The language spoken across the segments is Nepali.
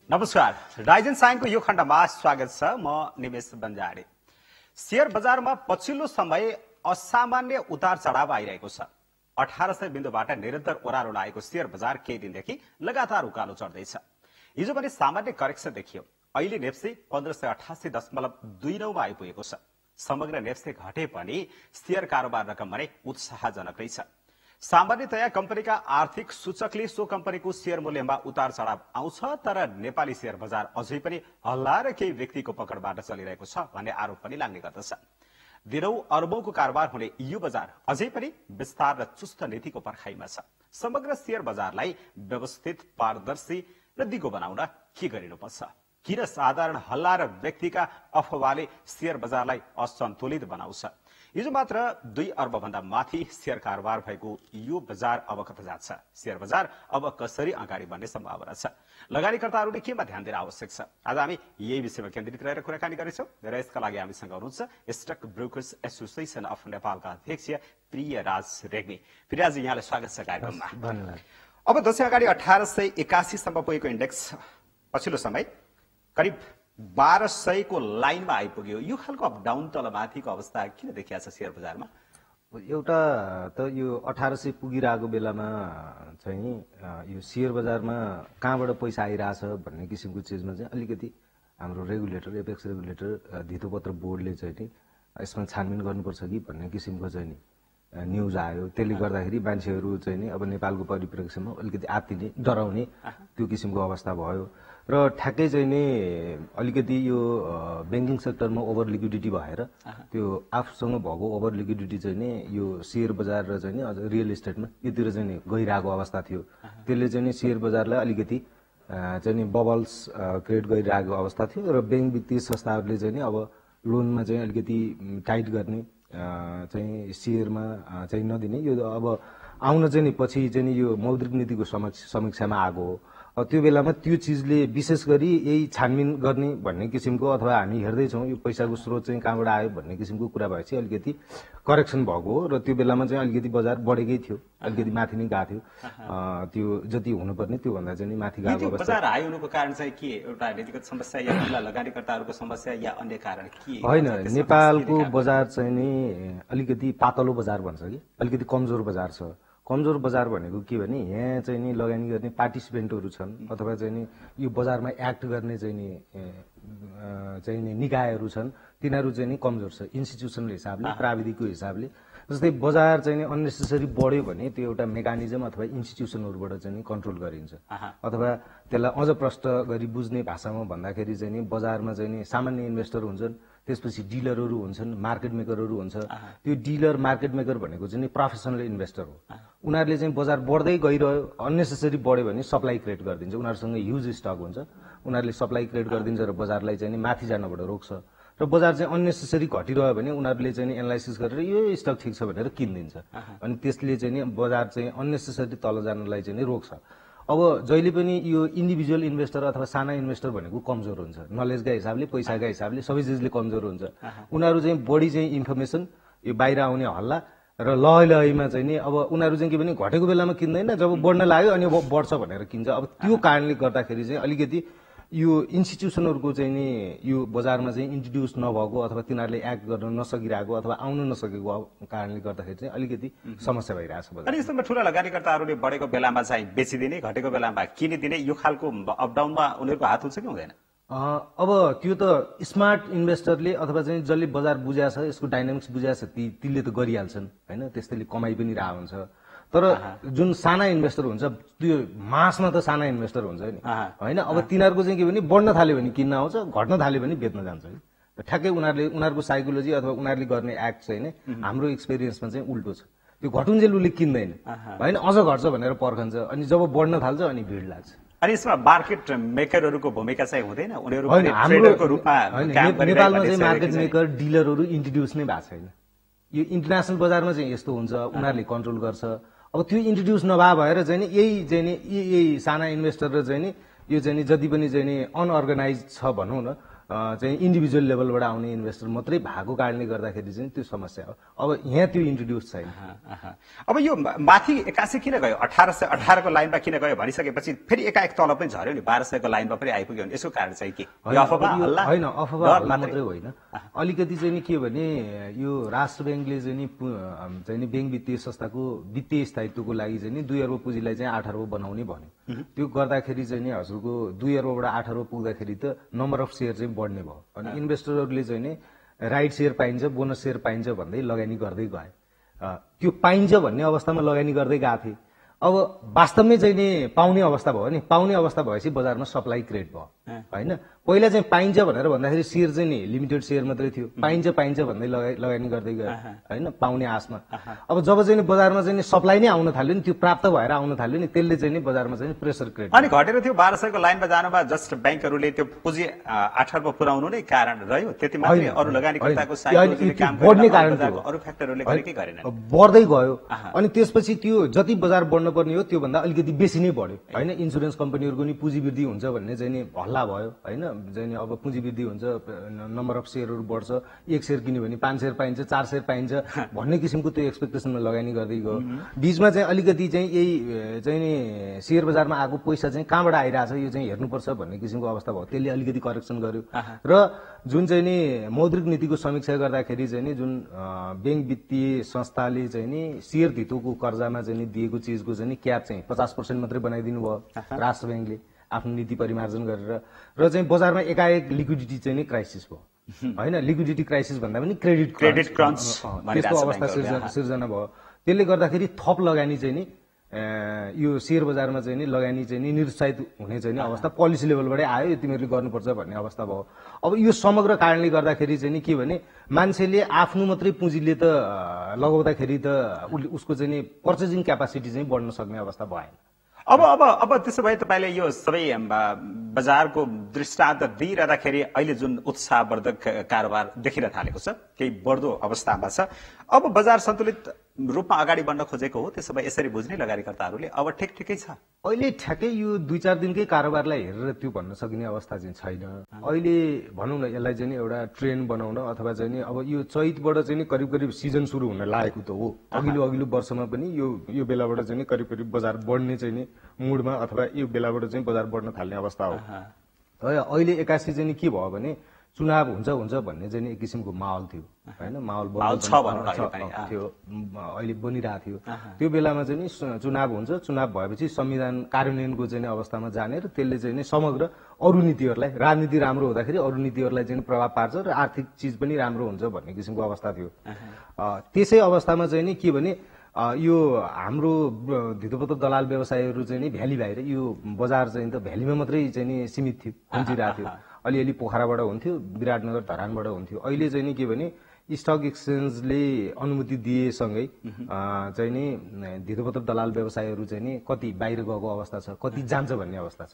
नमस्कार, राइजन साइनको यो खण्डमा स्वागत छ। म निमेश बन्जारे। शेयर बजारमा पछिल्लो समय असामान्य उतार चढाव आइरहेको छ। 1800 बिन्दुबाट निरन्तर ओह्रालो लागेको शेयर बजार केही दिनदेखि लगातार उकालो चढ्दैछ। हिजो पनि सामान्य करेक्सन देखियो। अहिले नेप्से 1588.29 मा आइपुगेको छ। समग्र नेप्से घटे पनि शेयर कारोबार रकम भने उत्साहजनक नै छ। सामान्यतया कम्पनीका आर्थिक सूचकले सो कम्पनीको शेयर मूल्यमा उतार चढाव आउँछ, तर नेपाली शेयर बजार अझै पनि हल्ला र केही व्यक्तिको पकडबाट चलिरहेको छ भन्ने आरोप पनि लाग्ने गर्दछ। दिनौ अरबौंको कारोबार हुने यो बजार अझै पनि विस्तार र चुस्त नीतिको पर्खाइमा छ। समग्र शेयर बजारलाई व्यवस्थित, पारदर्शी र दिगो बनाउन के गरिनुपर्छ? किन साधारण हल्ला र व्यक्तिका अफवाहले शेयर बजारलाई असन्तुलित बनाउँछ? हिजो मात्र 2 अर्ब भन्दा माथि शेयर कारोबार भएको यो बजार अब कता जान्छ? शेयर बजार अब कसरी अगाडि बढ्ने सम्भावना छ? लगानीकर्ताहरूले केमा ध्यान दिन आवश्यक छ? आज हामी यही विषयमा केन्द्रित रहेर कुराकानी गर्छौं र यसका लागि हामीसँग हुनुहुन्छ स्टक ब्रोकर्स एसोसिएसन अफ नेपालका अध्यक्ष प्रियराज रेग्मी। प्रियराज, यहाँलाई स्वागत छ कार्यक्रममा। धन्यवाद। अब दशैं अगाडि 1881 सम्म पुगेको इन्डेक्स पछिल्लो समय करिब 1200 को लाइनमा आइपुग्यो। यो खालको अप डाउन तलमाथिको अवस्था किन देखिया छ शेयर बजारमा? एउटा त यो 1800 पुगिरहेको बेलामा चाहिँ यो शेयर बजारमा कहाँबाट पैसा आइरहेछ भन्ने किसिमको चिजमा चाहिँ अलिकति हाम्रो रेगुलेटर, एपेक्स रेगुलेटर, धितोपत्र बोर्डले चाहिँ नि यसमा छानबिन गर्नुपर्छ कि भन्ने किसिमको चाहिँ नि न्युज आयो। त्यसले गर्दाखेरि मान्छेहरू चाहिँ नि अब नेपालको परिप्रेक्ष्यमा अलिकति आत्तिने, डराउने त्यो किसिमको अवस्था भयो र ठ्याक्कै चाहिँ नि अलिकति यो ब्याङ्किङ सेक्टरमा ओभर लिक्विडिटी भएर त्यो आफूसँग भएको ओभर लिक्विडिटी चाहिँ नि यो शेयर बजार र चाहिँ नि अझ रियल इस्टेटमा योतिर चाहिँ नि गइरहेको अवस्था थियो। त्यसले चाहिँ नि शेयर बजारलाई अलिकति चाहिँ नि बबल्स क्रिएट गरिरहेको अवस्था थियो र ब्याङ्क वित्तीय संस्थाहरूले चाहिँ नि अब लोनमा चाहिँ अलिकति टाइट गर्ने चाहिँ शेयरमा चाहिँ नदिने, यो अब आउन चाहिँ नि पछि चाहिँ नि यो मौद्रिक नीतिको समीक्षामा आएको हो। त्यो बेलामा त्यो चिजले विशेष गरी यही छानबिन गर्ने भन्ने किसिमको अथवा हामी हेर्दैछौँ यो पैसाको स्रोत चाहिँ कहाँबाट आयो भन्ने किसिमको कुरा भएपछि अलिकति करेक्सन भएको हो र त्यो बेलामा चाहिँ अलिकति बजार बढेकै थियो, अलिकति माथि नै गएको थियो। त्यो जति हुनुपर्ने त्योभन्दा चाहिँ माथि गएको अवस्था। बजार हाई हुनुको कारण चाहिँ के? एउटा नीतिगत समस्या या खुला लगानीकर्ताहरूको समस्या या अन्य कारण के? होइन, नेपालको बजार चाहिँ नि अलिकति पातलो बजार भन्छ कि अलिकति कमजोर बजार छ। कमजोर बजार भनेको के भने यहाँ चाहिँ नि लगानी गर्ने पार्टिसिपेन्टहरू छन् अथवा चाहिँ नि यो बजारमा एक्ट गर्ने चाहिँ नि निकायहरू छन्, तिनीहरू चाहिँ नि कमजोर छ इन्स्टिट्युसनल हिसाबले, प्राविधिकको हिसाबले। जस्तै बजार चाहिँ नि अननेसेसरी बढ्यो भने त्यो एउटा मेकानिजम अथवा इन्स्टिट्युसनहरूबाट चाहिँ नि कन्ट्रोल गरिन्छ। अथवा त्यसलाई अझ प्रष्ट गरी बुझ्ने भाषामा भन्दाखेरि चाहिँ नि बजारमा चाहिँ नि सामान्य इन्भेस्टर हुन्छन्, त्यसपछि डिलरहरू हुन्छन्, मार्केट मेकरहरू हुन्छ। त्यो डिलर मार्केट मेकर भनेको चाहिँ नि प्रोफेसनल इन्भेस्टर हो। उनीहरूले चाहिँ बजार बढ्दै गइरह्यो, अननेसेसरी बढ्यो भने सप्लाई क्रिएट गरिदिन्छ। उनीहरूसँग ह्युज स्टक हुन्छ, उनीहरूले सप्लाई क्रिएट गरिदिन्छ र बजारलाई चाहिँ नि माथि जानबाट रोक्छ। र बजार चाहिँ अननेसेसरी घटिरह्यो भने उनीहरूले चाहिँ एनालाइसिस गरेर यो स्टक ठिक छ भनेर किनिदिन्छ। अनि त्यसले चाहिँ नि बजार चाहिँ अननेसेसरी तल जानलाई चाहिँ नि रोक्छ। अब जहिले पनि यो इन्डिभिजुअल इन्भेस्टर अथवा साना इन्भेस्टर भनेको कमजोर हुन्छ, नलेजका हिसाबले, पैसाका हिसाबले सबै चिजले कमजोर हुन्छ। उनीहरू चाहिँ बढी चाहिँ इन्फर्मेसन, यो बाहिर आउने हल्ला र लहैमा चाहिँ नि अब उनीहरू चाहिँ के भने घटेको बेलामा किन्दैन, जब बढ्न लाग्यो अनि बढ्छ भनेर किन्छ। अब त्यो कारणले गर्दाखेरि चाहिँ अलिकति यो इन्स्टिट्युसनहरूको चाहिँ नि यो बजारमा चाहिँ इन्ट्रोड्युस नभएको अथवा तिनीहरूले एक्ट गर्न नसकिरहेको अथवा आउन नसकेको कारणले गर्दाखेरि चाहिँ अलिकति समस्या भइरहेछ बजार। अनि यस्तोमा ठुला लगानीकर्ताहरूले बढेको बेलामा चाहिँ बेचिदिने, घटेको बेलामा किनिदिने, यो खालको अपडाउनमा उनीहरूको हात हुन्छ कि हुँदैन? अब त्यो त स्मार्ट इन्भेस्टरले अथवा चाहिँ जसले बजार बुझाएको छ, यसको डाइनामिक्स बुझाएको छ, तिनले त गरिहाल्छन् होइन, त्यसैले कमाइ पनि रह हुन्छ। तर जुन साना इन्भेस्टर हुन्छ त्यो मासमा त साना इन्भेस्टर हुन्छ नि होइन, अब तिनीहरूको चाहिँ के भने बढ्न थाल्यो भने किन्न आउँछ, घट्न थाल्यो भने बेच्न जान्छ कि। ठ्याक्कै उनीहरूको साइकोलोजी अथवा उनीहरूले गर्ने एक्ट चाहिँ नि हाम्रो एक्सपिरियन्समा चाहिँ उल्टो छ। त्यो घटुन्जेल उसले किन्दैन होइन, अझ घट्छ भनेर पर्खन्छ, अनि जब बढ्न थाल्छ अनि भिड लाग्छ। अनि यसमा मार्केट मेकरहरूको भूमिका चाहिँ हुँदैन? उनीहरू ट्रेडरको रूपमा नेपालमा चाहिँ मार्केट मेकर डिलरहरू इन्ट्रोड्युस नै भएको छैन। यो इन्टरनेसनल बजारमा चाहिँ यस्तो हुन्छ, उनीहरूले कन्ट्रोल गर्छ। अब त्यो इन्ट्रोड्युस नभए भएर चाहिँ नि यही साना इन्भेस्टर र चाहिँ नि यो चाहिँ नि जति पनि चाहिँ नि अनअर्गनाइज छ भनौँ न, चाहिँ इन्डिभिजुअल लेभलबाट आउने इन्भेस्टर मात्रै भएको कारणले गर्दाखेरि चाहिँ त्यो समस्या हो। अब यहाँ त्यो इन्ट्रोड्युस छैन। अब यो माथि 81 किन गयो, 1818 को लाइनमा किन गयो भनिसकेपछि फेरि एकाएक तल पनि झर्यो नि, 1200 को लाइनमा पनि आइपुग्यो भने यसको कारण चाहिँ के? होइन, अफवाह मात्रै होइन। अलिकति चाहिँ नि के भने यो राष्ट्र ब्याङ्कले चाहिँ नि ब्याङ्क वित्तीय संस्थाको वित्तीय स्थायित्वको लागि चाहिँ नि 2 अर्ब पुँजीलाई चाहिँ 8 अर्ब बनाउने भन्यो। त्यो गर्दाखेरि चाहिँ नि हजुरको 2 अर्बबाट 8 अर्ब पुग्दाखेरि त नम्बर अफ सेयर चाहिँ बढ्ने भयो। अनि इन्भेस्टरहरूले चाहिँ नि राइट सेयर पाइन्छ, बोनस सेयर पाइन्छ भन्दै लगानी गर्दै गए। त्यो पाइन्छ भन्ने अवस्थामा लगानी गर्दै गएको थिए। अब वास्तवमै चाहिँ नि पाउने अवस्था भयो नि, पाउने अवस्था भएपछि बजारमा सप्लाई क्रिएट भयो होइन। पहिला चाहिँ पाइन्छ भनेर भन्दाखेरि सेयर चाहिँ नि लिमिटेड सेयर मात्रै थियो, पाइन्छ भन्दै लगानी गर्दै गयो होइन, पाउने आशमा। अब जब चाहिँ बजारमा चाहिँ सप्लाई नै आउन थाल्यो नि, त्यो प्राप्त भएर आउन थाल्यो नि, त्यसले चाहिँ नि बजारमा चाहिँ प्रेसर क्रिएट अनि घटेर थियो। 1200 को लाइनमा जानुमा जस्ट ब्याङ्कहरूले त्यो पुँजी 8 अर्ब पुर्याउनु नै कारण रह्यो, त्यति मात्रै? अरू लगानीकर्ताको बढ्ने कारण अरू फ्याक्टरहरूले गरे कि गरेन? बढ्दै गयो। अनि त्यसपछि त्यो जति बजार बढ्न पर्ने हो त्योभन्दा अलिकति बेसी नै बढ्यो होइन। इन्सुरेन्स कम्पनीहरूको नि पुँजी वृद्धि हुन्छ भन्ने चाहिँ नि हल्ला भयो होइन। चाहिँ अब पुँजी वृद्धि हुन्छ, नम्बर अफ सेयरहरू बढ्छ, 1 सेयर किन्यो भने 5 सेयर पाइन्छ, 4 सेयर पाइन्छ भन्ने किसिमको त्यो एक्सपेक्टेसनमा लगानी गर्दै गयो। बीचमा चाहिँ अलिकति चाहिँ यही चाहिँ नि सेयर बजारमा आएको पैसा चाहिँ कहाँबाट आइरहेछ यो चाहिँ हेर्नुपर्छ भन्ने किसिमको अवस्था भयो। त्यसले अलिकति करेक्सन गर्यो र जुन चाहिँ नि मौद्रिक नीतिको समीक्षा गर्दाखेरि चाहिँ नि जुन ब्याङ्क वित्तीय संस्थाले चाहिँ नि सेयर धितोको कर्जामा चाहिँ नि दिएको चिजको चाहिँ नि क्याप चाहिँ 50% मात्रै बनाइदिनु भयो राष्ट्र ब्याङ्कले आफ्नो नीति परिमार्जन गरेर। र चाहिँ बजारमा एकाएक लिक्विडिटी चाहिँ नि क्राइसिस भयो होइन। लिक्विडिटी क्राइसिस भन्दा पनि क्रेडिट क्रन्च त्यस्तो अवस्था सिर्जना भयो। त्यसले गर्दाखेरि थप लगानी चाहिँ नि यो शेयर बजारमा चाहिँ नि लगानी चाहिँ नि निरुत्साहित हुने चाहिँ नि अवस्था पोलिसी लेभलबाटै आयो, तिमीहरूले गर्नुपर्छ भन्ने अवस्था भयो। अब यो समग्र कारणले गर्दाखेरि चाहिँ नि के भने मान्छेले आफ्नो मात्रै पुँजीले त लगाउँदाखेरि त उसको चाहिँ नि पर्चेजिङ क्यापासिटी चाहिँ बढ्न सक्ने अवस्था भएन। अब त्यसो भए तपाईँले यो सबै बजारको दृष्टान्त दिइरहँदाखेरि अहिले जुन उत्साहवर्धक कारोबार देखिन थालेको छ, केही बढ्दो अवस्थामा छ, अब बजार सन्तुलित रूपमा अगाडि बढ्न खोजेको हो, त्यसो भए यसरी बुझ्ने लगानीकर्ताहरूले अब ठिकै छ? अहिले ठ्याक्कै यो 2-4 दिनकै कारोबारलाई हेरेर त्यो भन्न सकिने अवस्था चाहिँ छैन। अहिले भनौँ न यसलाई चाहिँ एउटा ट्रेन्ड बनाउन अथवा चाहिँ नि अब यो चैतबाट चाहिँ करिब सिजन सुरु हुन लागेको त हो। अघिल्लो वर्षमा पनि यो बेलाबाट चाहिँ करिब बजार बढ्ने चाहिँ नि मुडमा अथवा यो बेलाबाट चाहिँ बजार बढ्न थाल्ने अवस्था हो। अहिले 81 चाहिँ के भयो भने चुनाव हुन्छ भन्ने चाहिँ एक किसिमको माहौल थियो होइन। माहौल थियो, अहिले बनिरहेको थियो। त्यो बेलामा चाहिँ चुनाव हुन्छ, चुनाव भएपछि संविधान कार्यान्वयनको चाहिँ अवस्थामा जाने र त्यसले चाहिँ समग्र अरू नीतिहरूलाई, राजनीति राम्रो हुँदाखेरि अरू नीतिहरूलाई चाहिँ प्रभाव पार्छ र आर्थिक चिज पनि राम्रो हुन्छ भन्ने किसिमको अवस्था थियो। त्यसै अवस्थामा चाहिँ नि के भने यो हाम्रो धितोपत्तो दलाल व्यवसायहरू चाहिँ नि भ्याली बाहिर, यो बजार चाहिँ त भ्यालीमा मात्रै चाहिँ नि सीमित थियो, खुम्चिरहेको थियो। अलिअलि पोखराबाट हुन्थ्यो, विराटनगर धरानबाट हुन्थ्यो। अहिले चाहिँ नि के भने स्टक एक्सचेन्जले अनुमति दिएसँगै चाहिँ नि धितोपत्तो दलाल व्यवसायहरू चाहिँ नि कति बाहिर गएको अवस्था छ, कति जान्छ भन्ने अवस्था छ।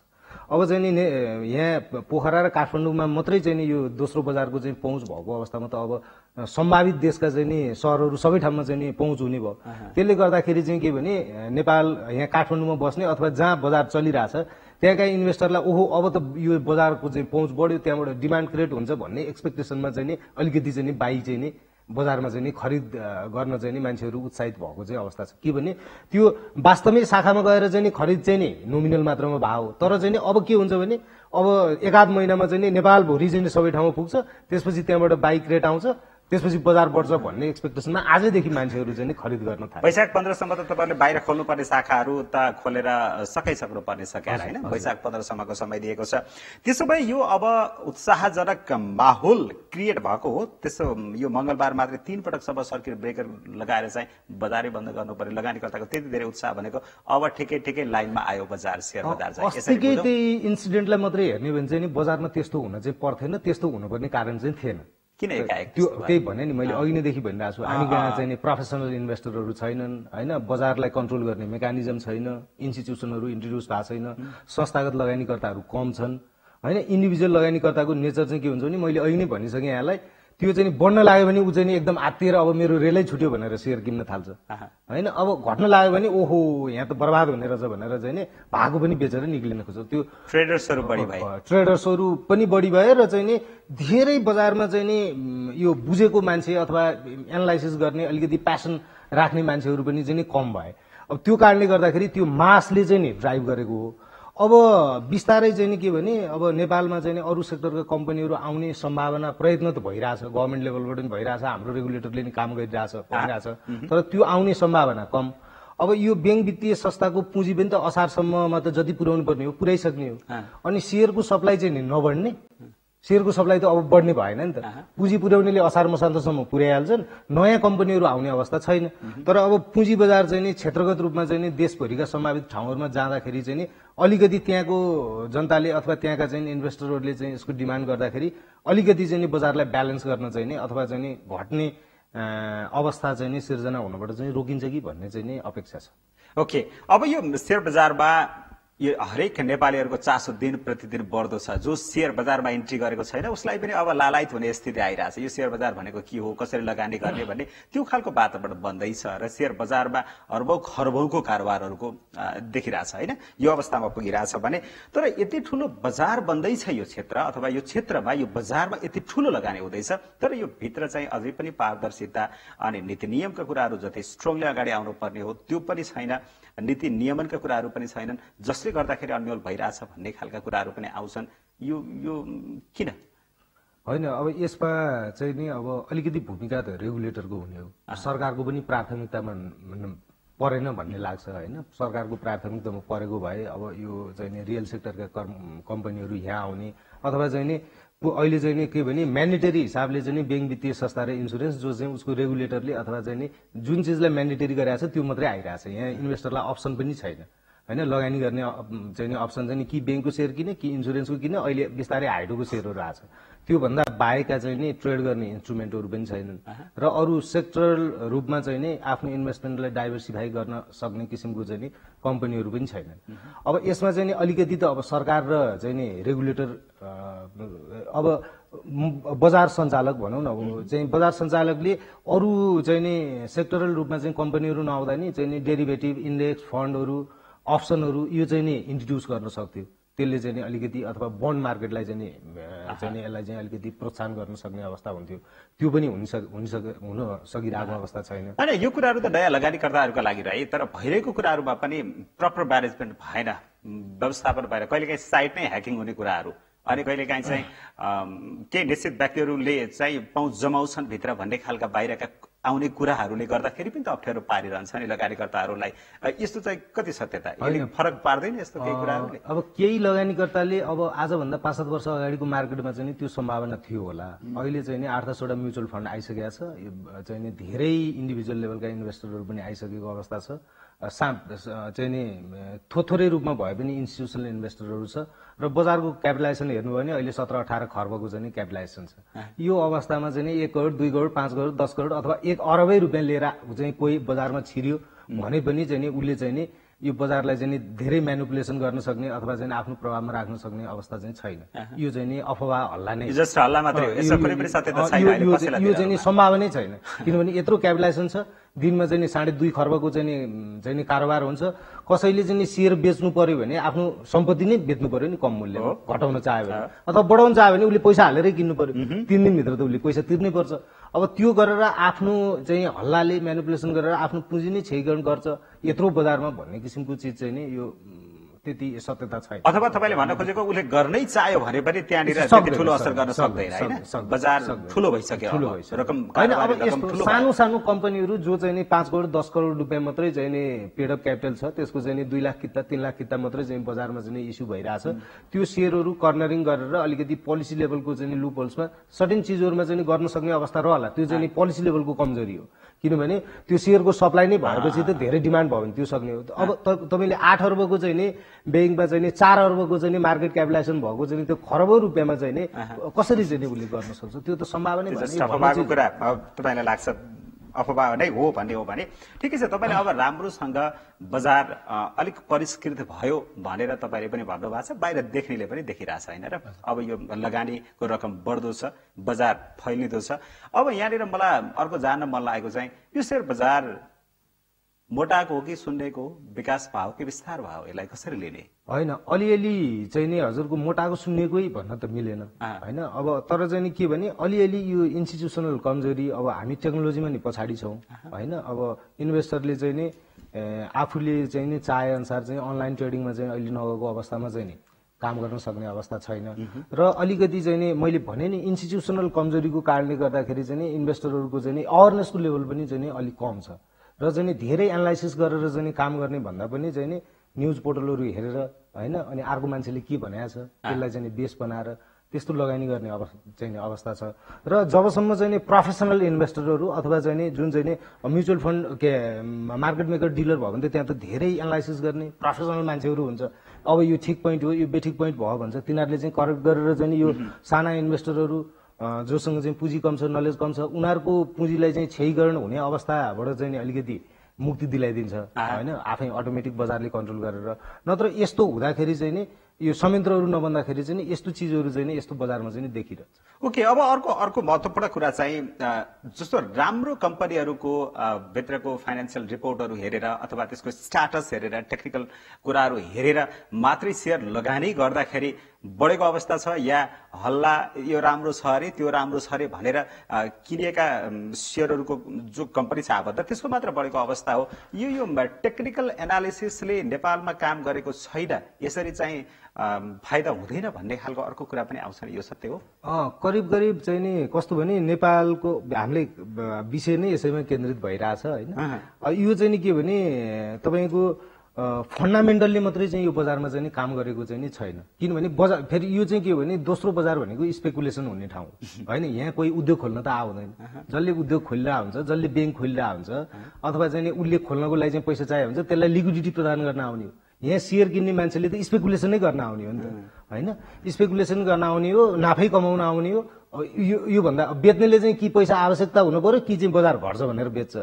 अब चाहिँ नि यहाँ पोखरा र काठमाडौँमा मात्रै चाहिँ नि यो दोस्रो बजारको चाहिँ पहुँच भएको अवस्थामा त अब सम्भावित देशका चाहिँ नि सहरहरू सबै ठाउँमा चाहिँ नि पहुँच हुने भयो। त्यसले गर्दाखेरि चाहिँ के भने नेपाल यहाँ काठमाडौँमा बस्ने अथवा जहाँ बजार चलिरहेछ त्यहाँका इन्भेस्टरलाई ओहो अब त यो बजारको चाहिँ पहुँच बढ्यो, त्यहाँबाट डिमान्ड क्रिएट हुन्छ भन्ने एक्सपेक्टेसनमा चाहिँ नि अलिकति चाहिँ नि बाई चाहिँ नि बजारमा चाहिँ नि खरिद गर्न चाहिँ नि मान्छेहरू उत्साहित भएको चाहिँ अवस्था छ। के भने त्यो वास्तवमै शाखामा गएर चाहिँ नि खरिद चाहिँ नि नोमिनल मात्रामा भयो, तर चाहिँ नि अब के हुन्छ भने अब 1-8 महिनामा चाहिँ नि नेपालभरि चाहिँ सबै ठाउँमा पुग्छ, त्यसपछि त्यहाँबाट बाई क्रेट आउँछ, त्यसपछि बजार बढ्छ भन्ने एक्सपेक्टेसनमा आजैदेखि मान्छेहरू चाहिँ खरिद गर्न थाले। वैशाख 15 सम्म त तपाईँले बाहिर खोल्नुपर्ने शाखाहरू त खोलेर सकिसक्नुपर्ने सकेर होइन, वैशाख 15 सम्मको समय दिएको छ। त्यसो भए यो अब उत्साहजनक माहौल क्रिएट भएको हो, त्यसो यो मंगलबार मात्रै 3 पटकसम्म सर्किट ब्रेकर लगाएर चाहिँ बजारै बन्द गर्नुपर्ने लगानीकर्ताको त्यति धेरै उत्साह भनेको अब ठिकै लाइनमा आयो बजार, शेयर बजार चाहिँ। अस्तिकै त्यही इन्सिडेन्टलाई मात्रै हेर्ने भने चाहिँ नि बजारमा त्यस्तो हुन चाहिँ पर्थेन, त्यस्तो हुनुपर्ने कारण चाहिँ थिएन। किन एकाएक? त्यो त्यही भने नि मैले अघि नैदेखि भनिरहेको छु, हामी कहाँ चाहिँ नि प्रोफेसनल इन्भेस्टरहरू छैनन् होइन, बजारलाई कन्ट्रोल गर्ने मेकानिजम छैन, इन्स्टिट्युसनहरू इन्ट्रोड्युस भएको छैन, संस्थागत लगानीकर्ताहरू कम छन् होइन। इन्डिभिजुअल लगानीकर्ताको नेचर चाहिँ के हुन्छ भने मैले अहिले नै भनिसकेँ यहाँलाई, त्यो चाहिँ बढ्न लाग्यो भने ऊ चाहिँ एकदम आत्तिएर अब मेरो रेलै छुट्यो भनेर सेयर किन्न थाल्छ होइन। अब घट्न लाग्यो भने ओहो यहाँ त बर्बाद हुने रहेछ भनेर चाहिँ नि भागो पनि बेचेर निक्लिन खोज्छ। त्यो ट्रेडर्सहरू पनि बढी भए र चाहिँ नि धेरै बजारमा चाहिँ नि यो बुझेको मान्छे अथवा एनालाइसिस गर्ने अलिकति प्यासन राख्ने मान्छेहरू पनि चाहिँ नि कम भए। अब त्यो कारणले गर्दाखेरि त्यो मासले चाहिँ नि ड्राइभ गरेको हो। अब बिस्तारै चाहिँ नि के भने अब नेपालमा चाहिँ अरू सेक्टरका कम्पनीहरू आउने सम्भावना प्रयत्न त भइरहेछ, गभर्मेन्ट लेभलबाट पनि भइरहेछ, हाम्रो रेगुलेटरले पनि काम भइरहेछ, तर त्यो आउने सम्भावना कम। अब यो बैंक वित्तीय संस्थाको पुँजी पनि त असारसम्ममा त जति पुर्याउनु पर्ने हो पुर्याइसक्ने हो। अनि सेयरको सप्लाई चाहिँ नबढ्ने, सेयरको सप्लाई त अब बढ्ने भएन नि त। पुँजी पुर्याउनेले असार मसान्तसम्म पुर्याइहाल्छन्, नयाँ कम्पनीहरू आउने अवस्था छैन। तर अब पुँजी बजार चाहिँ नि क्षेत्रगत रूपमा चाहिँ नि देशभरिका सम्भावित ठाउँहरूमा जाँदाखेरि चाहिँ नि अलिकति त्यहाँको जनताले अथवा त्यहाँका चाहिँ इन्भेस्टरहरूले चाहिँ यसको डिमान्ड गर्दाखेरि अलिकति चाहिँ नि बजारलाई ब्यालेन्स गर्न चाहिँ नि अथवा चाहिँ नि घट्ने अवस्था चाहिँ नि सिर्जना हुनबाट चाहिँ रोकिन्छ कि भन्ने चाहिँ नि अपेक्षा छ। ओके, अब यो शेयर बजारमा यो हरेक नेपालीहरूको चासो दिन प्रतिदिन बढ्दो छ। जो शेयर बजारमा इन्ट्री गरेको छैन उसलाई पनि अब लालायत हुने स्थिति आइरहेछ। यो शेयर बजार भनेको के हो, कसरी लगानी गर्ने भन्ने त्यो खालको वातावरण बन्दैछ र शेयर बजारमा अर्बौं खरबौंको कारोबारहरूको देखिरहेछ होइन। यो अवस्थामा पुगिरहेछ भने तर यति ठुलो बजार बन्दैछ यो क्षेत्र अथवा यो क्षेत्रमा यो बजारमा यति ठुलो लगानी हुँदैछ, तर यो भित्र चाहिँ अझै पनि पारदर्शिता अनि नीति नियमका कुराहरू जति स्ट्रङली अगाडि आउनु पर्ने हो त्यो पनि छैन, नीति नियमनका कुराहरू पनि छैनन्, जसले गर्दाखेरि अन्यल भइरहेछ भन्ने खालका कुराहरू पनि आउँछन्। यो किन होइन? अब यसमा चाहिँ नि अब अलिकति भूमिका त रेगुलेटरको हुने हो, सरकारको पनि प्राथमिकतामा परेन भन्ने लाग्छ होइन। सरकारको प्राथमिकतामा परेको भए अब यो चाहिँ नि रियल सेक्टरका कम्पनीहरू यहाँ आउने अथवा चाहिँ नि अहिले चाहिँ नि के भने म्यान्डेटरी हिसाबले चाहिँ नि बैंक वित्तीय संस्था र इन्सुरेन्स जो चाहिँ उसको रेगुलेटरले अथवा चाहिँ नि जुन चिजलाई म्यान्डेटरी गरिरहेछ त्यो मात्रै आइरहेछ। यहाँ इन्भेस्टरलाई अप्सन पनि छैन होइन, लगानी गर्ने चाहिँ नि अप्सन चाहिँ नि कि ब्याङ्कको सेयर किने कि इन्सुरेन्सको किने, अहिले बिस्तारै हाइडोको सेयरहरू आएको छ। त्योभन्दा बाहेकका चाहिँ नि ट्रेड गर्ने इन्स्ट्रुमेन्टहरू पनि छैनन् र अरू सेक्टरल रूपमा चाहिँ नि आफ्नो इन्भेस्टमेन्टलाई डाइभर्सिफाई गर्न सक्ने किसिमको चाहिँ नि कम्पनीहरू पनि छैनन्। अब यसमा चाहिँ नि अलिकति त अब सरकार र चाहिँ नि रेगुलेटर अब बजार सञ्चालक भनौँ न, चाहिँ बजार सञ्चालकले अरू चाहिँ नि सेक्टरल रूपमा चाहिँ कम्पनीहरू नआउँदा नि चाहिँ नि डेरिभेटिभ इन्डेक्स फन्डहरू अप्सनहरू यो चाहिँ नि इन्ट्रोड्युस गर्न सक्थ्यो। त्यसले चाहिँ नि अलिकति अथवा बन्ड मार्केटलाई चाहिँ नि यसलाई चाहिँ अलिकति प्रोत्साहन गर्न सक्ने अवस्था हुन्थ्यो। त्यो पनि हुन सकिरहेको अवस्था छैन। होइन, यो कुराहरू त नयाँ लगानीकर्ताहरूको लागि रहे, तर भइरहेको कुराहरूमा पनि प्रपर म्यानेजमेन्ट भएन, व्यवस्थापन भएन। कहिलेकाहीँ साइट नै ह्याकिङ हुने कुराहरू, अनि कहिलेकाहीँ चाहिँ केही निश्चित व्यक्तिहरूले चाहिँ पहुँच जमाउँछन् भित्र भन्ने खालका बाहिरका आउने कुराहरूले गर्दाखेरि पनि त अप्ठ्यारो पारिरहन्छ नि लगानीकर्ताहरूलाई। यस्तो चाहिँ कति सत्यता, फरक पार्दैन यस्तो केही कुराहरूले? अब केही लगानीकर्ताले अब आजभन्दा 5-7 वर्ष अगाडिको मार्केटमा चाहिँ त्यो सम्भावना थियो होला। अहिले चाहिँ नि 8-10 वटा म्युचुअल फन्ड आइसकेका छ, चाहिँ नि धेरै इन्डिभिजुअल लेभलका इन्भेस्टरहरू पनि आइसकेको अवस्था छ। चाहिँ नि थोरै रूपमा भए पनि इन्स्टिट्युसनल इन्भेस्टरहरू छ र बजारको क्यापिटलाइजेसन हेर्नु भयो भने अहिले 17-18 खर्बको चाहिँ क्यापिटलाइजेसन छ। यो अवस्थामा चाहिँ 1 करोड 2 करोड 5 करोड 10 करोड अथवा 1 अरबै रुपियाँ लिएर चाहिँ कोही बजारमा छिर्यो भने पनि चाहिँ नि उसले चाहिँ नि यो बजारलाई चाहिँ नि धेरै म्यानिपुलेसन गर्न सक्ने अथवा चाहिँ आफ्नो प्रभावमा राख्न सक्ने अवस्था चाहिँ छैन। यो चाहिँ नि अफवाह हल्ला नै, यो चाहिँ नि सम्भावनै छैन। किनभने यत्रो क्यापिटलाइजेसन छ, दिनमा चाहिँ नि 2.5 खर्बको चाहिँ नि कारोबार हुन्छ। कसैले चाहिँ नि सेयर बेच्नु पर्यो भने आफ्नो सम्पत्ति नै बेच्नु पर्यो नि कम मूल्यमा, घटाउन चाह्यो भने अथवा बढाउन चाह्यो भने उसले पैसा हालेरै किन्नु पर्यो। 3 दिनभित्र त उसले पैसा तिर्नै पर्छ। अब त्यो गरेर आफ्नो चाहिँ हल्लाले म्यानिपुलेसन गरेर आफ्नो पुँजी नै क्षयीकरण गर्छ यत्रो बजारमा भन्ने किसिमको चिज चाहिँ नि यो त्यति सत्यता छैन। अथवा तपाईँले भन्न खोजेको उसले गर्नै चाह्यो भने पनि त्यहाँनिर त्यति ठुलो असर गर्न सक्दैन होइन, बजार ठुलो भइसक्यो, रकम होइन। अब यस्तो सानो सानो कम्पनीहरू जो चाहिँ नि 5 करोड 10 करोड रुपियाँ मात्रै चाहिँ नि पेड अप क्यापिटल छ, त्यसको चाहिँ नि 2 लाख किता 3 लाख किता मात्रै चाहिँ बजारमा चाहिँ इस्यु भइरहेछ, त्यो सेयरहरू कर्नरिङ गरेर अलिकति पोलिसी लेभलको चाहिँ लुप होल्समा सर्टेन चिजहरूमा चाहिँ गर्न सक्ने अवस्था रहला। त्यो चाहिँ पोलिसी लेभलको कमजोरी हो, किनभने त्यो सेयरको सप्लाई नै भएपछि त धेरै डिमान्ड भयो भने त्यो सक्ने हो। अब तपाईँले 8 अर्बको चाहिँ नि ब्याङ्कमा चाहिँ 4 अर्बको चाहिँ मार्केट क्यापिटलाइजेसन भएको चाहिँ त्यो खरबौं रुपियाँमा चाहिँ कसरी चाहिँ उसले गर्न सक्छ? त्यो त सम्भावना कुरा तपाईँलाई लाग्छ अफवाह नै हो भन्ने हो भने ठिकै छ। तपाईँले अब राम्रोसँग बजार अलिक परिष्कृत भयो भनेर तपाईँले पनि भन्नुभएको छ, बाहिर देख्नेले पनि देखिरहेछ होइन र? अब यो लगानीको रकम बढ्दो छ, बजार फैलिँदो छ। अब यहाँनिर मलाई अर्को जान्न मन लागेको चाहिँ यो शेयर बजार मोटाको हो कि सुन्नेको हो, विकास भाव कि विस्तार भाव, यसलाई कसरी लिने? होइन, अलिअलि चाहिँ नि हजुरको मोटाको सुन्नेकै भन्न त मिलेन होइन। अब तर चाहिँ नि के भने अलिअलि यो इन्स्टिट्युसनल कमजोरी, अब हामी टेक्नोलोजीमा नि पछाडि छौँ होइन। अब इन्भेस्टरले चाहिँ नि आफूले चाहिँ नि चाहे अनुसार चाहिँ अनलाइन ट्रेडिङमा चाहिँ अहिले नगएको अवस्थामा चाहिँ नि काम गर्न सक्ने अवस्था छैन। र अलिकति चाहिँ नि मैले भने नि इन्स्टिट्युसनल कमजोरीको कारणले गर्दाखेरि चाहिँ नि इन्भेस्टरहरूको चाहिँ नि अवेरनेसको लेभल पनि चाहिँ नि अलिक कम छ। र चाहिँ नि धेरै एनालाइसिस गरेर चाहिँ नि काम गर्ने भन्दा पनि चाहिँ नि न्युज पोर्टलहरू हेरेर होइन, अनि अर्को मान्छेले के भनेको छ त्यसलाई चाहिँ नि बेस बनाएर त्यस्तो लगानी गर्ने चाहिँ नि अवस्था छ। र जबसम्म चाहिँ नि प्रोफेसनल इन्भेस्टरहरू अथवा चाहिँ नि जुन चाहिँ नि म्युचुअल फन्ड के मार्केट मेकर डिलर भयो भने त त्यहाँ त धेरै एनालाइसिस गर्ने प्रोफेसनल मान्छेहरू हुन्छ। अब यो ठिक पोइन्ट हो, यो बेठिक पोइन्ट भयो भन्छ, तिनीहरूले चाहिँ करेक्ट गरेर चाहिँ नि यो साना इन्भेस्टरहरू जोसँग चाहिँ पुँजी कम छ, नलेज कम छ, उनीहरूको पुँजीलाई चाहिँ क्षयीकरण हुने अवस्थाबाट चाहिँ नि अलिकति मुक्ति दिलाइदिन्छ होइन, आफै अटोमेटिक बजारले कन्ट्रोल गरेर। नत्र यस्तो हुँदाखेरि चाहिँ नि यो संयन्त्रहरू नबन्दाखेरि चाहिँ नि यस्तो चिजहरू चाहिँ नि यस्तो बजारमा चाहिँ नि देखिरहन्छ। ओके, अब अर्को महत्त्वपूर्ण कुरा चाहिँ जस्तो राम्रो कम्पनीहरूको भित्रको फाइनेन्सियल रिपोर्टहरू हेरेर अथवा त्यसको स्ट्याटस हेरेर टेक्निकल कुराहरू हेरेर मात्रै सेयर लगानी गर्दाखेरि बढेको अवस्था छ, या हल्ला यो राम्रो छ अरे त्यो राम्रो छ अरे भनेर किनिएका सेयरहरूको जो कम्पनी छ आबद्ध त्यसको मात्र बढेको अवस्था हो? यो टेक्निकल एनालिसिसले नेपालमा काम गरेको छैन, यसरी चाहिँ फाइदा हुँदैन भन्ने खालको अर्को कुरा पनि आउँछ नि, यो सत्य हो? करिब करिब चाहिँ नि कस्तो भने नेपालको हामीले विषय नै यसैमा केन्द्रित भइरहेछ होइन। यो चाहिँ नि के भने तपाईँको फन्डामेन्टल्ली मात्रै चाहिँ यो बजारमा चाहिँ नि काम गरेको चाहिँ नि छैन। किनभने बजार फेरि यो चाहिँ के भने दोस्रो बजार भनेको स्पेकुलेसन हुने ठाउँ होइन। यहाँ कोही उद्योग खोल्न त आउँदैन, जसले उद्योग खोलिरहेको हुन्छ, जसले ब्याङ्क खोलिरहेको हुन्छ अथवा चाहिँ उसले खोल्नको लागि चाहिँ पैसा चाहियो हुन्छ त्यसलाई लिक्विडिटी प्रदान गर्न आउने हो। यहाँ सेयर किन्ने मान्छेले त स्पेकुलेसनै गर्न आउने हो नि त होइन, स्पेकुलेसन गर्न आउने हो, नाफै कमाउन आउने हो। यो भन्दा बेच्नेले चाहिँ कि पैसा आवश्यकता हुनु पर्यो कि चाहिँ बजार घट्छ भनेर बेच्छ,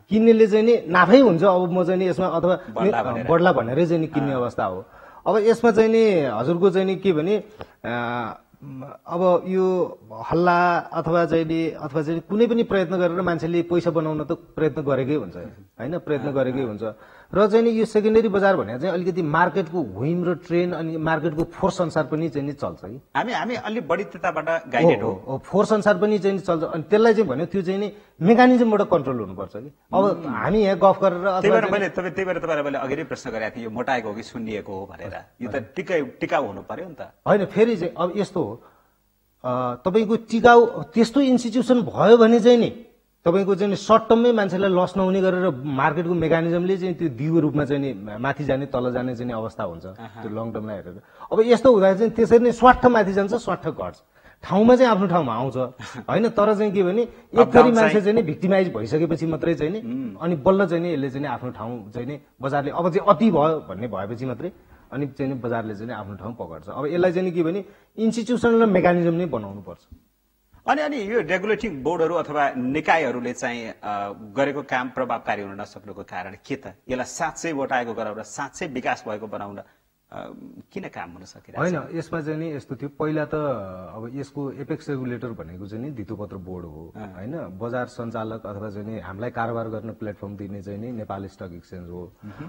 किन्नेले चाहिँ नि नाफै हुन्छ अब म चाहिँ नि यसमा अथवा बढ्ला भनेरै चाहिँ नि किन्ने अवस्था हो। अब यसमा चाहिँ नि हजुरको चाहिँ नि के भने अब यो हल्ला अथवा चाहिँ कुनै पनि प्रयत्न गरेर मान्छेले पैसा बनाउन त प्रयत्न गरेकै हुन्छ होइन, प्रयत्न गरेकै हुन्छ। र चाहिँ नि यो सेकेन्डरी बजार भनेर चाहिँ अलिकति मार्केटको व्हिम र ट्रेन्ड अनि मार्केटको फोर्स अनुसार पनि चाहिँ नि चल्छ कि हामी अलि बढी त्यताबाट गाइडेड हो, फोर्स अनुसार पनि चाहिँ चल्छ। अनि त्यसलाई चाहिँ भन्यो त्यो चाहिँ नि मेकानिजमबाट कन्ट्रोल हुनुपर्छ कि। अब हामी यहाँ गफ गरेर त्यही भएर तपाईँलाई मैले अघि नै प्रश्न गरेको थिएँ, यो मोटाएको हो कि सुन्निएको हो भनेर। यो त टिकाउ हुनु पर्यो नि त होइन। फेरि चाहिँ अब यस्तो हो, तपाईँको टिकाउ त्यस्तो इन्स्टिट्युसन भयो भने चाहिँ नि तपाईँको चाहिँ सर्ट टर्ममै मान्छेलाई लस नहुने गरेर मार्केटको मेकानिजमले चाहिँ त्यो दिगो रूपमा चाहिँ नि माथि जाने तल जाने चाहिँ अवस्था हुन्छ त्यो लङ टर्मलाई हेरेर। अब यस्तो हुँदाखेरि चाहिँ त्यसरी नै स्वाट्ठ माथि जान्छ, स्वाट्ठ घट्छ, ठाउँमा चाहिँ आफ्नो ठाउँमा आउँछ होइन। तर चाहिँ के भने एक थरी मान्छे चाहिँ नि भिक्टिमाइज भइसकेपछि मात्रै चाहिँ नि अनि बल्ल चाहिँ नि यसले चाहिँ आफ्नो ठाउँ चाहिँ नि बजारले अब चाहिँ अति भयो भन्ने भएपछि मात्रै अनि चाहिँ नि बजारले चाहिँ आफ्नो ठाउँ पकड्छ। अब यसलाई चाहिँ के भने इन्स्टिट्युसनल मेकानिजम नै बनाउनु पर्छ। अनि यो रेगुलेटिङ बोर्डहरू अथवा निकायहरूले चाहिँ गरेको काम प्रभावकारी हुन नसक्नुको कारण के त? यसलाई साँच्चै मोटाएको गराउन, साँच्चै विकास भएको बनाउन किन काम हुन सकिरहेको होइन? यसमा चाहिँ नि यस्तो थियो, पहिला त अब यसको एपेक्स रेगुलेटर भनेको चाहिँ नि धितोपत्र बोर्ड हो होइन। बजार सञ्चालक अथवा चाहिँ नि हामीलाई कारोबार गर्न प्लेटफर्म दिने चाहिँ नि नेपाल स्टक एक्सचेन्ज हो।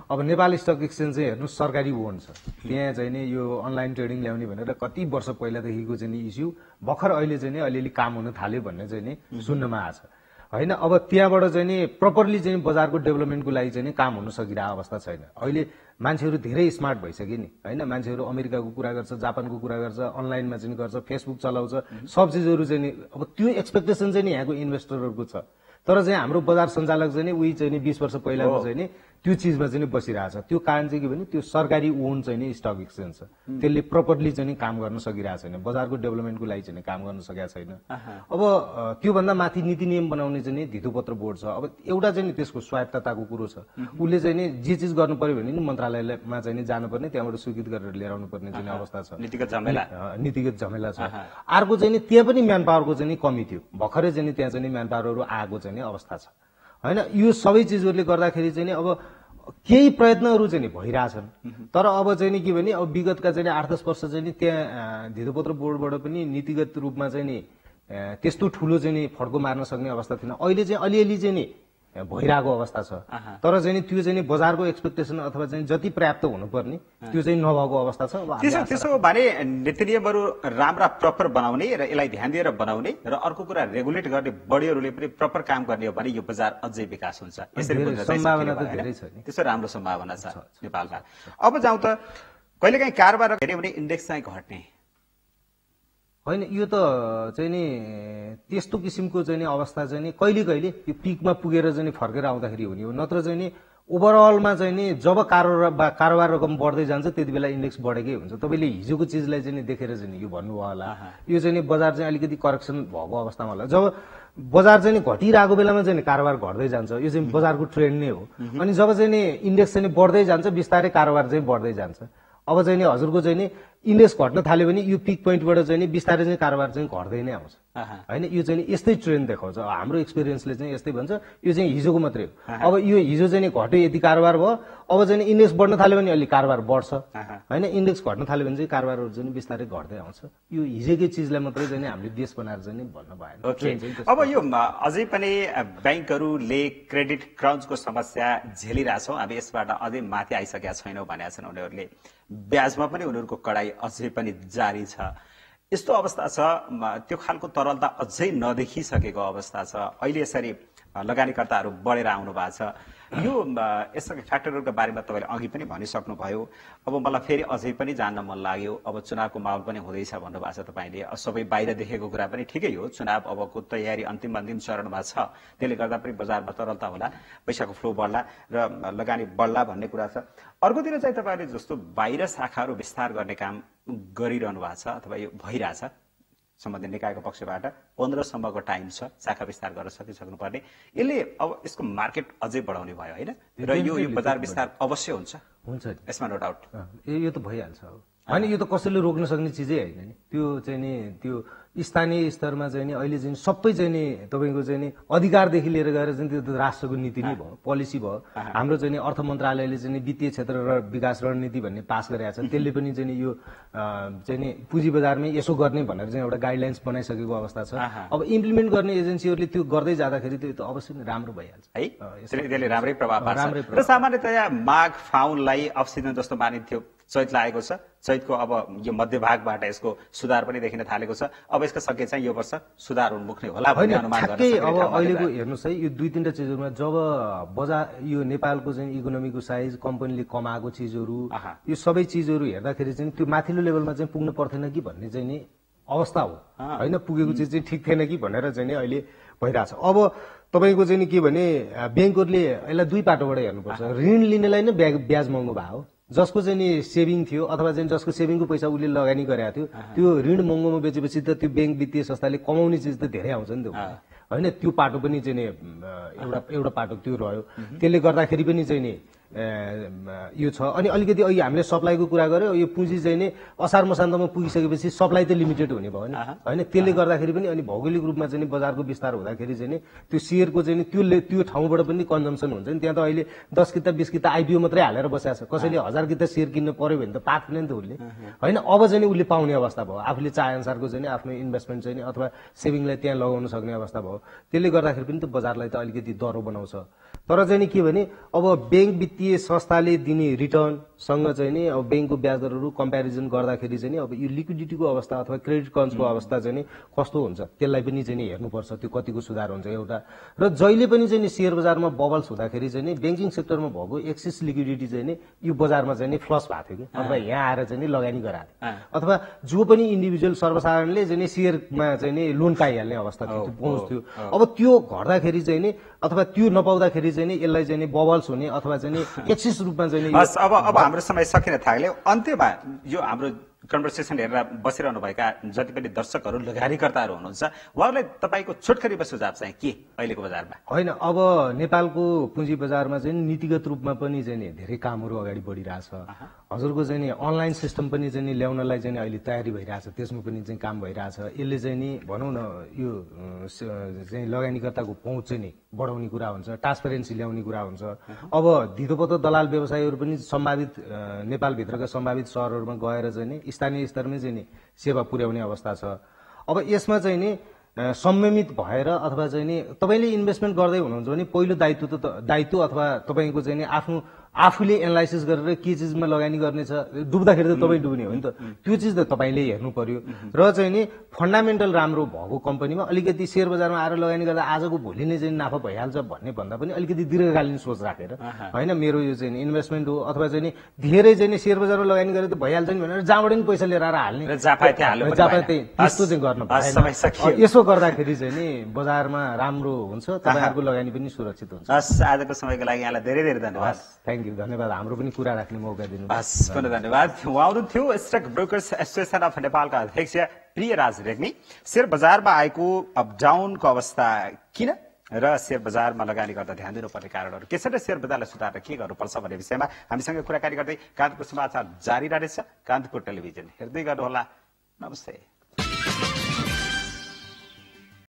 अब नेपाल स्टक एक्सचेन्ज चाहिँ हेर्नु सरकारी ओन छ, त्यहाँ चाहिँ नि यो अनलाइन ट्रेडिङ ल्याउने भनेर कति वर्ष पहिलादेखिको चाहिँ नि इस्यु भर्खर अहिले चाहिँ नि अलिअलि काम हुन थाल्यो भन्ने चाहिँ नि सुन्नमा आछ होइन। अब त्यहाँबाट चाहिँ नि प्रपरली चाहिँ बजारको डेभलपमेन्टको लागि चाहिँ नि काम हुन सकिरहेको अवस्था छैन। अहिले मान्छेहरू धेरै स्मार्ट भइसक्यो नि होइन, मान्छेहरू अमेरिकाको कुरा गर्छ, जापानको कुरा गर्छ, अनलाइनमा चाहिँ गर्छ, फेसबुक चलाउँछ, सब चिजहरू चाहिँ नि अब त्यो एक्सपेक्टेसन चाहिँ नि यहाँको इन्भेस्टरहरूको छ। तर चाहिँ हाम्रो बजार सञ्चालक चाहिँ नि उही चाहिँ नि 20 वर्ष पहिलाको चाहिँ नि त्यो चिजमा चाहिँ नि बसिरहेछ। त्यो कारण चाहिँ के भने त्यो सरकारी ओन चाहिँ नि स्टक एक्सचेन्ज छ, त्यसले प्रपरली चाहिँ नि काम गर्न सकिरहेको छैन, बजारको डेभलपमेन्टको लागि चाहिँ काम गर्न सकेको छैन। अब त्योभन्दा माथि नीति नियम बनाउने चाहिँ नि धितोपत्र बोर्ड छ। अब एउटा चाहिँ नि त्यसको स्वायत्तताको कुरो छ, उसले चाहिँ नि जे चिज गर्नु पर्यो भने नि मन्त्रालयमा चाहिँ नि जानुपर्ने, त्यहाँबाट स्वीकृत गरेर लिएर आउनु पर्ने चाहिँ अवस्था छ, नीतिगत झमेला छ। अर्को चाहिँ नि त्यहाँ पनि म्यान पावरको चाहिँ नि कमी थियो, भर्खरै चाहिँ नि त्यहाँ चाहिँ नि म्यान पावरहरू आएको चाहिँ नि अवस्था छ। होइन यो सबै चिजहरूले गर्दाखेरि चाहिँ नि अब केही प्रयत्नहरू चाहिँ नि भइरहेछन् तर अब चाहिँ नि के भने अब विगतका चाहिँ 8-10 वर्ष चाहिँ नि त्यहाँ धितोपत्र बोर्डबाट पनि नीतिगत रूपमा चाहिँ नि त्यस्तो ठुलो चाहिँ नि फड्को मार्न सक्ने अवस्था थिएन अहिले चाहिँ अलिअलि चाहिँ नि भइरहेको अवस्था छ तर चाहिँ नि त्यो चाहिँ नि बजारको एक्सपेक्टेसन अथवा चाहिँ जति पर्याप्त हुनुपर्ने त्यो चाहिँ नभएको अवस्था छ त्यसो भने नीति नियमहरू राम्रा प्रपर बनाउने र यसलाई ध्यान दिएर बनाउने र अर्को कुरा रेगुलेट गर्ने बडीहरूले पनि प्रपर काम गर्ने हो भने यो बजार अझै विकास हुन्छ यसरी सम्भावना त धेरै छ नि त्यसो राम्रो सम्भावना छ नेपालमा अब जाउँ त कहिलेकाहीँ कारोबार हेर्यो भने इन्डेक्स चाहिँ घट्ने होइन यो त चाहिँ नि त्यस्तो किसिमको चाहिँ नि अवस्था चाहिँ नि कहिले कहिले यो पिकमा पुगेर चाहिँ फर्केर आउँदाखेरि हुने हो नत्र चाहिँ नि ओभरअलमा चाहिँ नि जब कारोबार रकम बढ्दै जान्छ त्यति बेला इन्डेक्स बढेकै हुन्छ तपाईँले हिजोको चिजलाई चाहिँ देखेर चाहिँ यो भन्नुभयो होला यो चाहिँ बजार चाहिँ अलिकति करेक्सन भएको अवस्थामा होला जब बजार चाहिँ घटिरहेको बेलामा चाहिँ कारोबार घट्दै जान्छ यो चाहिँ बजारको ट्रेन्ड नै हो अनि जब चाहिँ नि इन्डेक्स चाहिँ बढ्दै जान्छ बिस्तारै कारोबार चाहिँ बढ्दै जान्छ अब चाहिँ नि हजुरको चाहिँ नि इन्डेक्स घट्न थाल्यो भने यो पिक पोइन्टबाट चाहिँ नि बिस्तारै चाहिँ कारोबार चाहिँ घट्दै नै आउँछ होइन यो चाहिँ यस्तै ट्रेन्ड देखाउँछ हाम्रो एक्सपिरियन्सले चाहिँ यस्तै भन्छ यो चाहिँ हिजोको मात्रै हो अब यो हिजो चाहिँ घट्यो यति कारोबार भयो अब चाहिँ इन्डेक्स बढ्न थाल्यो भने अलिक कारोबार बढ्छ होइन इन्डेक्स घट्न थाल्यो भने चाहिँ कारोबारहरू चाहिँ बिस्तारै घट्दै आउँछ यो हिजोकै चिजलाई मात्रै चाहिँ हामीले देश बनाएर चाहिँ भन्न भएन अब यो अझै पनि ब्याङ्कहरूले क्रेडिट क्रन्चको समस्या झेलिरहेछौँ हामी यसबाट अझै माथि आइसकेका छैनौँ भनेका छन् उनीहरूले ब्याजमा पनि उनीहरूको कडाई अझै पनि जारी छ यस्तो अवस्था छ त्यो खालको तरलता अझै नदेखिसकेको अवस्था छ अहिले यसरी लगानीकर्ताहरू बढेर आउनु भएको छ यो यस्ता फ्याक्टरहरूका बारेमा तपाईँले अघि पनि भनिसक्नुभयो अब मलाई फेरि अझै पनि जान्न मन लाग्यो अब चुनावको माहौल पनि हुँदैछ भन्नुभएको छ तपाईँले सबै बाहिर देखेको कुरा पनि ठिकै हो चुनाव अबको तयारी अन्तिम चरणमा छ त्यसले गर्दा पनि बजारमा तरलता होला पैसाको फ्लो बढ्ला र लगानी बढ्ला भन्ने कुरा छ अर्कोतिर चाहिँ तपाईँहरूले जस्तो बाहिर शाखाहरू विस्तार गर्ने काम गरिरहनु भएको छ अथवा यो भइरहेछ सम्बन्धित निकायको पक्षबाट 15 सम्मको टाइम छ शाखा विस्तार गर्न सकिसक्नुपर्ने यसले अब यसको मार्केट अझै बढाउने भयो होइन र यो बजार विस्तार अवश्य हुन्छ यसमा नो डाउट यो त भइहाल्छ होइन यो त कसैले रोक्न सक्ने चिजै होइन नि त्यो चाहिँ नि त्यो स्थानीय स्तरमा चाहिँ नि अहिले चाहिँ सबै चाहिँ नि तपाईँको चाहिँ नि अधिकारदेखि लिएर गएर चाहिँ त्यो राष्ट्रको नीति नै भयो पोलिसी भयो हाम्रो चाहिँ नि अर्थ मन्त्रालयले चाहिँ वित्तीय क्षेत्र र विकास रणनीति भन्ने पास गरेका छ त्यसले पनि चाहिँ यो चाहिँ नि पुँजी बजारमै यसो गर्ने भनेर चाहिँ एउटा गाइडलाइन्स बनाइसकेको अवस्था छ अब इम्प्लिमेन्ट गर्ने एजेन्सीहरूले त्यो गर्दै जाँदाखेरि त्यो त अवश्य नै राम्रो भइहाल्छ है त्यसले राम्रै प्रभाव पार्छ र सामान्यतया माघ फाउनलाई अफ सिजन जस्तो मानिन्थ्यो चैत लागेको छ चैतको अब यो मध्यभागबाट यसको सुधार पनि देखिन थालेको छ अब यसको सङ्केत चाहिँ यो वर्ष सुधार उन्मुख नै होला भन्ने अनुमान गर्न सकिन्छ अब अहिलेको हेर्नुस् है यो 2-3टा चिजहरुमा जब बजार यो नेपालको चाहिँ इकोनोमीको साइज कम्पनीले कमाएको चिजहरु यो सबै चिजहरु हेर्दाखेरि चाहिँ त्यो माथिल्लो लेभलमा चाहिँ पुग्न पर्दैन कि भन्ने चाहिँ नि अवस्था हो हैन पुगेको चिज चाहिँ ठिक थिएन कि भनेर चाहिँ नि अहिले भइराछ अब तपाईको चाहिँ नि के भने बैंकहरुले यसलाई दुई पाटोबाट हेर्नुपर्छ ऋण लिनेलाई नै ब्याज महँगो भयो जसको चाहिँ नि सेभिङ थियो अथवा चाहिँ जसको सेभिङको पैसा उसले लगानी गरेको थियो त्यो ऋण महँगोमा बेचेपछि त त्यो बैंक वित्तीय संस्थाले कमाउने चिज त धेरै आउँछ नि त हैन त्यो पाटो पनि चाहिँ नि एउटा पाटो त्यो रह्यो त्यसले गर्दाखेरि पनि चाहिँ नि यो छ अनि अलिकति अहिले हामीले सप्लाईको कुरा गर्यो यो पुँजी चाहिँ नि असार मसान्तमा पुगिसकेपछि सप्लाई त लिमिटेड हुने भयो नि हैन त्यसले गर्दाखेरि पनि अनि भौगोलिक रूपमा चाहिँ नि बजारको विस्तार हुँदाखेरि चाहिँ नि त्यो शेयरको चाहिँ नि त्यो ठाउँबाट पनि कन्जम्सन हुन्छ नि त्यहाँ त अहिले 10 किता 20 किता आइपीओ मात्रै हालेर बसेको छ कसैले 1000 किता शेयर किन्न पर्यो भने त पाक्ने नि त उसले हैन अब चाहिँ नि उसले पाउने अवस्था भयो आफूले चाहे अनुसारको चाहिँ नि आफ्नो इन्भेस्टमेन्ट चाहिँ नि अथवा सेभिङलाई त्यहाँ लगाउन सक्ने अवस्था भयो त्यसले गर्दाखेरि पनि त बजारलाई त अलिकति दरो बनाउँछ तर चाहिँ नि के भने अब बैंक वित्तीय संस्थाले दिने रिटर्न सँग चाहिँ नि अब बैंकको ब्याज दरहरू कम्प्यारिजन गर्दाखेरि चाहिँ नि अब यो लिक्विडिटीको अवस्था अथवा क्रेडिट क्रन्चको अवस्था चाहिँ नि कस्तो हुन्छ त्यसलाई पनि चाहिँ नि हेर्नुपर्छ त्यो कतिको सुधार हुन्छ एउटा र जहिले पनि चाहिँ नि शेयर बजारमा बबल्स हुँदाखेरि चाहिँ नि बैंकिङ सेक्टरमा भएको एक्सेस लिक्विडिटी चाहिँ नि यो बजारमा चाहिँ नि फ्लस भएको थियो कि अथवा यहाँ आएर चाहिँ नि लगानी गराएको अथवा जो पनि इन्डिभिजुअल सर्वसाधारणले चाहिँ नि शेयरमा चाहिँ नि लोन पाइहाल्ने अवस्था थियो त्यो पहुँच थियो अब त्यो घट्दाखेरि चाहिँ नि अथवा त्यो नपाउँदाखेरि चाहिँ नि यसलाई चाहिँ नि बबल्स हुने अथवा चाहिँ नि एक्सेस रूपमा चाहिँ नि अब हाम्रो समय सकिन थाल्यो अन्त्यमा यो हाम्रो कन्भर्सेसन हेरेर बसिरहनुभएका जति पनि दर्शकहरू लगानीकर्ताहरू हुनुहुन्छ उहाँहरूलाई तपाईँको छोटकरीमा सुझाव चाहिँ के अहिलेको बजारमा? होइन, अब नेपालको पुँजी बजारमा चाहिँ नीतिगत रूपमा पनि चाहिँ नि धेरै कामहरू अगाडि बढिरहेछ। हजुरको चाहिँ नि अनलाइन सिस्टम पनि चाहिँ नि ल्याउनलाई चाहिँ अहिले तयारी भइरहेछ, त्यसमा पनि चाहिँ काम भइरहेछ। यसले चाहिँ नि भनौँ न यो चाहिँ लगानीकर्ताको पहुँच चाहिँ नि बढाउने कुरा हुन्छ, ट्रान्सपेरेन्सी ल्याउने कुरा हुन्छ। अब धितोपत्तो दलाल व्यवसायीहरू पनि सम्भावित नेपालभित्रका सम्भावित सहरहरूमा गएर चाहिँ नि स्थानीय स्तरमै चाहिँ नि सेवा पुर्याउने अवस्था छ। अब यसमा चाहिँ नि संयमित भएर अथवा चाहिँ नि तपाईँले इन्भेस्टमेन्ट गर्दै हुनुहुन्छ भने पहिलो दायित्व अथवा तपाईँको चाहिँ नि आफूले एनालाइसिस गरेर के चिजमा लगानी गर्ने छ, डुब्दाखेरि त तपाईँ डुब्ने हो नि त, त्यो चिज त तपाईँले हेर्नु पर्यो। र चाहिँ नि फन्डामेन्टल राम्रो भएको कम्पनीमा अलिकति सेयर बजारमा आएर लगानी गर्दा आजको भोलि नै चाहिँ नाफा भइहाल्छ भन्ने भन्दा पनि अलिकति दीर्घकालीन सोच राखेर होइन मेरो यो चाहिँ इन्भेस्टमेन्ट हो अथवा चाहिँ नि धेरै चाहिँ नि सेयर बजारमा लगानी गरेर त भइहाल्छ नि भनेर जहाँबाट नि पैसा लिएर हाल्ने त्यस्तो चाहिँ गर्न भएन। यसो गर्दाखेरि चाहिँ नि बजारमा राम्रो हुन्छ, तपाईँहरूको लगानी पनि सुरक्षित हुन्छ। आजको समयको लागि यहाँलाई धेरै धेरै धन्यवाद। थ्याङ्क यू, धन्यवाद। हाम्रो पनि कुरा राख्ने मौका दिनु। हस्, धन्यवाद। उहाँ हुनुहुन्थ्यो स्टक ब्रोकर्स एसोसिएसन अफ नेपालका अध्यक्ष प्रियराज रेग्मी। सेयर बजारमा आएको अप डाउनको अवस्था किन र सेयर बजारमा लगानी गर्दा ध्यान दिनुपर्ने कारणहरू के छ र सेयर बजारलाई सुधार्न के गर्नुपर्छ भन्ने विषयमा हामीसँग कुराकानी गर्दै कान्तिपुर समाचार जारी रहनेछ। कान्तिपुर टेलिभिजन हेर्दै गर्नुहोला। नमस्ते।